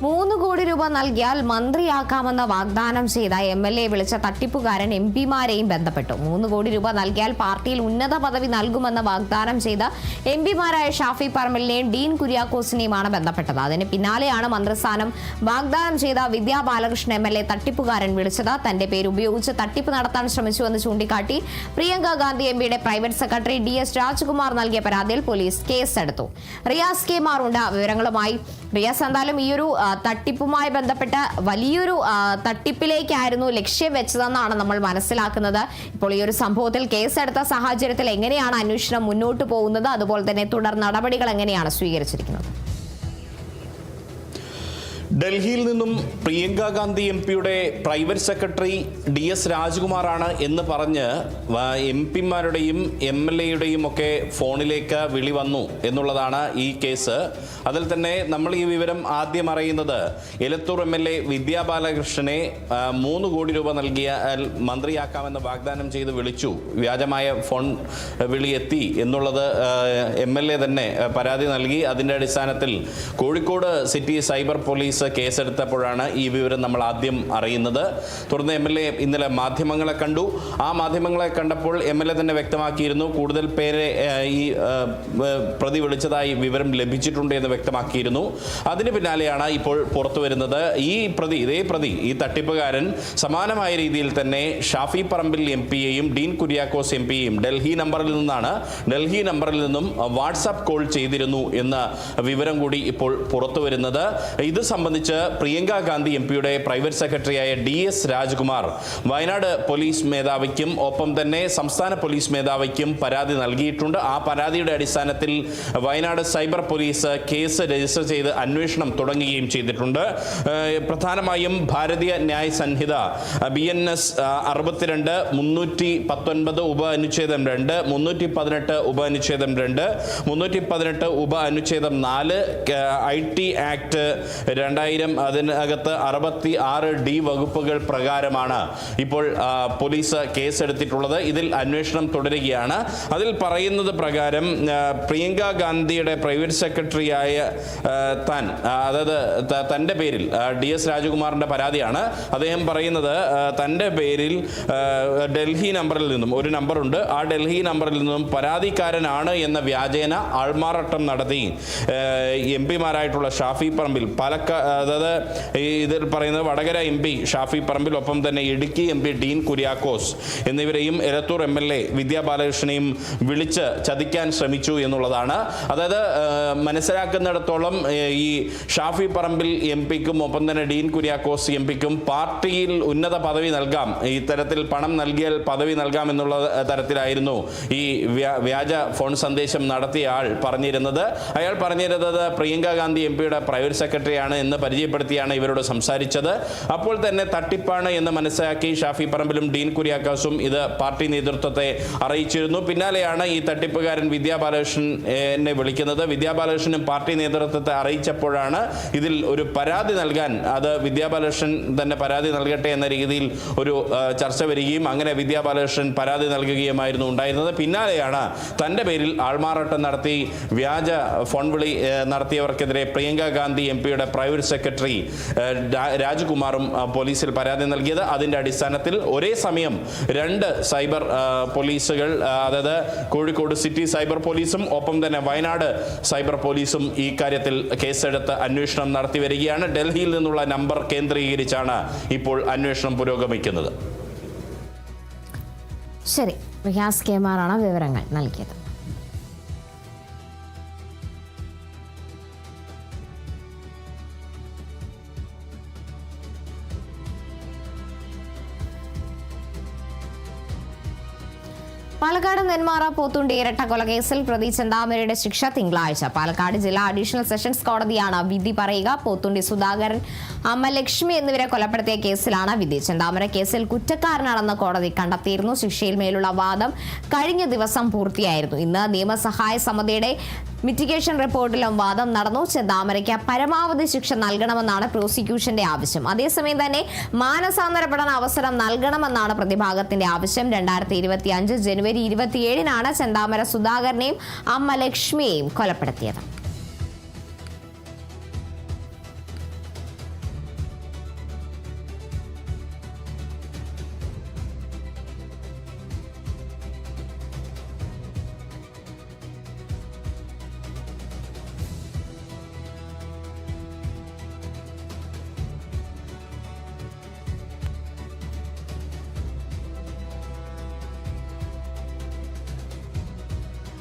3 കോടി രൂപ നൽകിയാൽ മന്ത്രിയാക്കാമെന്ന വാഗ്ദാനം ചെയ്ത MLA വിളിച്ച തട്ടിപ്പുകാരൻ MP-മാരെയും ബന്ധപ്പെട്ടു. 3 കോടി രൂപ നൽകിയാൽ പാർട്ടിയിൽ ഉന്നത പദവി നൽകുമെന്ന വാഗ്ദാനം ചെയ്ത MP-മാരായ ഷാഫി പറമ്പിലിനെയും ഡീൻ കുര്യാക്കോസിനെയുമാണ് ബന്ധപ്പെട്ടത്. അതിന് പിന്നാലെയാണ് മന്ത്രിസ്ഥാനം വാഗ്ദാനം ചെയ്ത വിദ്യാ ബാലകൃഷ്ണൻ MLA തട്ടിപ്പുകാരൻ വിളിച്ചത്. തന്റെ പേര് ഉപയോഗിച്ച് തട്ടിപ്പ് നടത്താൻ ശ്രമിച്ചുവെന്ന് ചൂണ്ടിക്കാട്ടി പ്രിയങ്ക ഗാന്ധി MPയുടെ പ്രൈവറ്റ് സെക്രട്ടറി DS രാജ്കുമാർ നൽകിയ പരാതിയിൽ പോലീസ് കേസെടുത്തു. റിയാസ് കെ മാറുണ്ട് വിവരങ്ങളുമായി. റിയാസ്, എന്തായാലും ഈ ഒരു തട്ടിപ്പുമായി ബന്ധപ്പെട്ട വലിയൊരു തട്ടിപ്പിലേക്കായിരുന്നു ലക്ഷ്യം വെച്ചതെന്നാണ് നമ്മൾ മനസ്സിലാക്കുന്നത്. ഇപ്പോൾ ഈ ഒരു സംഭവത്തിൽ കേസെടുത്ത സാഹചര്യത്തിൽ എങ്ങനെയാണ് അന്വേഷണം മുന്നോട്ട് പോകുന്നത്, അതുപോലെ തന്നെ തുടർ നടപടികൾ എങ്ങനെയാണ് സ്വീകരിച്ചിരിക്കുന്നത്? ഡൽഹിയിൽ നിന്നും പ്രിയങ്ക ഗാന്ധി MPയുടെ പ്രൈവറ്റ് സെക്രട്ടറി DS രാജ്കുമാറാണ് എന്ന് പറഞ്ഞ് MP-മാരുടെയും MLA-യുടെയും ഒക്കെ ഫോണിലേക്ക് വിളി വന്നു എന്നുള്ളതാണ് ഈ കേസ്. അതിൽ തന്നെ നമ്മൾ ഈ വിവരം ആദ്യം അറിയുന്നത് എലത്തൂർ MLA വിദ്യാ ബാലകൃഷ്ണനെ 3 കോടി രൂപ നൽകിയാൽ മന്ത്രിയാക്കാമെന്ന് വാഗ്ദാനം ചെയ്ത് വിളിച്ചു, വ്യാജമായ ഫോൺ വിളി എത്തി എന്നുള്ളത് MLA തന്നെ പരാതി നൽകി. അതിൻ്റെ അടിസ്ഥാനത്തിൽ കോഴിക്കോട് സിറ്റി സൈബർ പോലീസ് കേസെടുത്തപ്പോഴാണ് ഈ വിവരം നമ്മൾ ആദ്യം അറിയുന്നത്. തുടർന്ന് MLA ഇന്നലെ മാധ്യമങ്ങളെ കണ്ടു. ആ മാധ്യമങ്ങളെ കണ്ടപ്പോൾ MLA തന്നെ വ്യക്തമാക്കിയിരുന്നു കൂടുതൽ പേരെ ഈ പ്രതി വിളിച്ചതായി വിവരം ലഭിച്ചിട്ടുണ്ട് എന്ന് വ്യക്തമാക്കിയിരുന്നു. അതിന് പിന്നാലെയാണ് ഇപ്പോൾ പുറത്തു വരുന്നത് ഇതേ പ്രതി ഈ തട്ടിപ്പുകാരൻ സമാനമായ രീതിയിൽ തന്നെ ഷാഫി പറമ്പിൽ MPയെയും ഡീൻ കുര്യാക്കോസ് MPയെയും ഡൽഹി നമ്പറിൽ നിന്നും വാട്സാപ്പ് കോൾ ചെയ്തിരുന്നു എന്ന വിവരം കൂടി ഇപ്പോൾ പുറത്തു വരുന്നത്. ഇത് സംബന്ധിച്ച് പ്രിയങ്ക ഗാന്ധി MPയുടെ പ്രൈവറ്റ് സെക്രട്ടറിയായ DS രാജ്കുമാർ വയനാട് പോലീസ് മേധാവിക്കും ഒപ്പം തന്നെ സംസ്ഥാന പോലീസ് മേധാവിക്കും പരാതി നൽകിയിട്ടുണ്ട്. ആ പരാതിയുടെ അടിസ്ഥാനത്തിൽ Wayanad cyber police case register ചെയ്ത് അന്വേഷണം തുടങ്ങുകയും ചെയ്തിട്ടുണ്ട്. പ്രധാനമായും ഭാരതീയ ന്യായ സംഹിത BNS 62, 319 ഉപ അനുച്ഛേദം 2, 318 ഉപ അനുച്ഛേദം 2, 318 ഉപ അനുച്ഛേദം 4, IT ആക്ട് 2000 അതിനകത്ത് 66D വകുപ്പുകൾ പ്രകാരമാണ് ഇപ്പോൾ പോലീസ് കേസെടുത്തിട്ടുള്ളത്. ഇതിൽ അന്വേഷണം തുടരുകയാണ്. അതിൽ പറയുന്നത് പ്രകാരം പ്രിയങ്ക ഗാന്ധിയുടെ പ്രൈവറ്റ് സെക്രട്ടറിയായ തൻ്റെ പേരിൽ DS രാജകുമാറിൻ്റെ പരാതിയാണ്. അദ്ദേഹം പറയുന്നത് തൻ്റെ പേരിൽ ഡൽഹി നമ്പറിൽ നിന്നും ഒരു നമ്പറുണ്ട്, ആ ഡൽഹി നമ്പറിൽ നിന്നും പരാതിക്കാരനാണ് എന്ന വ്യാജേന ആൾമാറാട്ടം നടത്തി MP-മാരായിട്ടുള്ള ഷാഫി പറമ്പിൽ അതായത് ഇതിൽ പറയുന്നത് വടകര MP ഷാഫി പറമ്പിൽ, ഒപ്പം തന്നെ ഇടുക്കി MP ഡീൻ കുര്യാക്കോസ് എന്നിവരെയും എലത്തൂർ MLA വിദ്യാ ബാലകൃഷ്ണനെയും വിളിച്ച് ചതിക്കാൻ ശ്രമിച്ചു എന്നുള്ളതാണ്. അതായത് മനസ്സിലാക്കുന്നിടത്തോളം ഈ ഷാഫി പറമ്പിൽ MPക്കും ഒപ്പം തന്നെ ഡീൻ കുര്യാക്കോസ് MPക്കും പാർട്ടിയിൽ ഉന്നത പദവി നൽകാം, ഇത്തരത്തിൽ പണം നൽകിയാൽ പദവി നൽകാം എന്നുള്ള തരത്തിലായിരുന്നു ഈ വ്യാജ ഫോൺ സന്ദേശം നടത്തിയ ആൾ പറഞ്ഞിരുന്നത്. അയാൾ പറഞ്ഞിരുന്നത് പ്രിയങ്ക ഗാന്ധി MPയുടെ പ്രൈവറ്റ് സെക്രട്ടറിയാണ് എന്ന് പരിചയപ്പെടുത്തിയാണ് ഇവരോട് സംസാരിച്ചത്. അപ്പോൾ തന്നെ തട്ടിപ്പാണ് എന്ന് മനസ്സിലാക്കി ഷാഫി പറമ്പിലും ഡീൻ കുര്യാക്കോസും ഇത് പാർട്ടി നേതൃത്വത്തെ അറിയിച്ചിരുന്നു. പിന്നാലെയാണ് ഈ തട്ടിപ്പുകാരൻ വിദ്യാ ബാലകൃഷ്ണനെ വിളിക്കുന്നത്. വിദ്യാ ബാലകൃഷ്ണനും പാർട്ടി നേതൃത്വത്തെ അറിയിച്ചപ്പോഴാണ് ഇതിൽ ഒരു പരാതി നൽകാൻ, അത് വിദ്യാ ബാലകൃഷ്ണൻ തന്നെ പരാതി നൽകട്ടെ എന്ന രീതിയിൽ ഒരു ചർച്ച വരികയും അങ്ങനെ വിദ്യാ ബാലകൃഷ്ണൻ പരാതി നൽകുകയുമായിരുന്നു ഉണ്ടായിരുന്നത്. പിന്നാലെയാണ് തൻ്റെ പേരിൽ ആൾമാറാട്ടം നടത്തി വ്യാജ ഫോൺ വിളി നടത്തിയവർക്കെതിരെ പ്രിയങ്ക ഗാന്ധി MPയുടെ പ്രൈവറ്റ് സെക്രട്ടറി രാജ്കുമാറും പോലീസിൽ പരാതി നൽകിയത്. അതിൻ്റെ അടിസ്ഥാനത്തിൽ ഒരേ സമയം 2 സൈബർ പോലീസുകൾ, അതായത് കോഴിക്കോട് സിറ്റി സൈബർ പോലീസും ഒപ്പം തന്നെ വയനാട് സൈബർ പോലീസും ഈ കാര്യത്തിൽ കേസെടുത്ത് അന്വേഷണം നടത്തി വരികയാണ്. ഡൽഹിയിൽ നിന്നുള്ള നമ്പർ കേന്ദ്രീകരിച്ചാണ് ഇപ്പോൾ അന്വേഷണം പുരോഗമിക്കുന്നത്. ശരി, റിയാസ് കെ മാറാണ് വിവരങ്ങൾ നൽകിയത്. പാലക്കാട് നെന്മാറ പോത്തുണ്ടി ഇരട്ട കൊലക്കേസിൽ പ്രതി ചെന്താമരയുടെ ശിക്ഷ തിങ്കളാഴ്ച. പാലക്കാട് ജില്ലാ അഡീഷണൽ സെഷൻസ് കോടതിയാണ് വിധി പറയുക. പോത്തുണ്ടി സുധാകരൻ, അമ്മ ലക്ഷ്മി എന്നിവരെ കൊലപ്പെടുത്തിയ കേസിലാണ് വിധി. ചെന്താമര കേസിൽ കുറ്റക്കാരനാണെന്ന് കോടതി കണ്ടെത്തിയിരുന്നു. ശിക്ഷയിൽ മേലുള്ള വാദം കഴിഞ്ഞ ദിവസം പൂർത്തിയായിരുന്നു. ഇന്ന് നിയമസഹായ സമിതിയുടെ മിറ്റിഗേഷൻ റിപ്പോർട്ടിലും വാദം നടന്നു. ചെന്താമരയ്ക്ക് പരമാവധി ശിക്ഷ നൽകണമെന്നാണ് പ്രോസിക്യൂഷന്റെ ആവശ്യം. അതേസമയം തന്നെ മാനസാന്തര പഠന അവസരം നൽകണമെന്നാണ് പ്രതിഭാഗത്തിന്റെ ആവശ്യം. 2025 ജനുവരി 27-നാണ് ചെന്താമര സുധാകരനെയും അമ്മ ലക്ഷ്മിയെയും കൊലപ്പെടുത്തിയത്.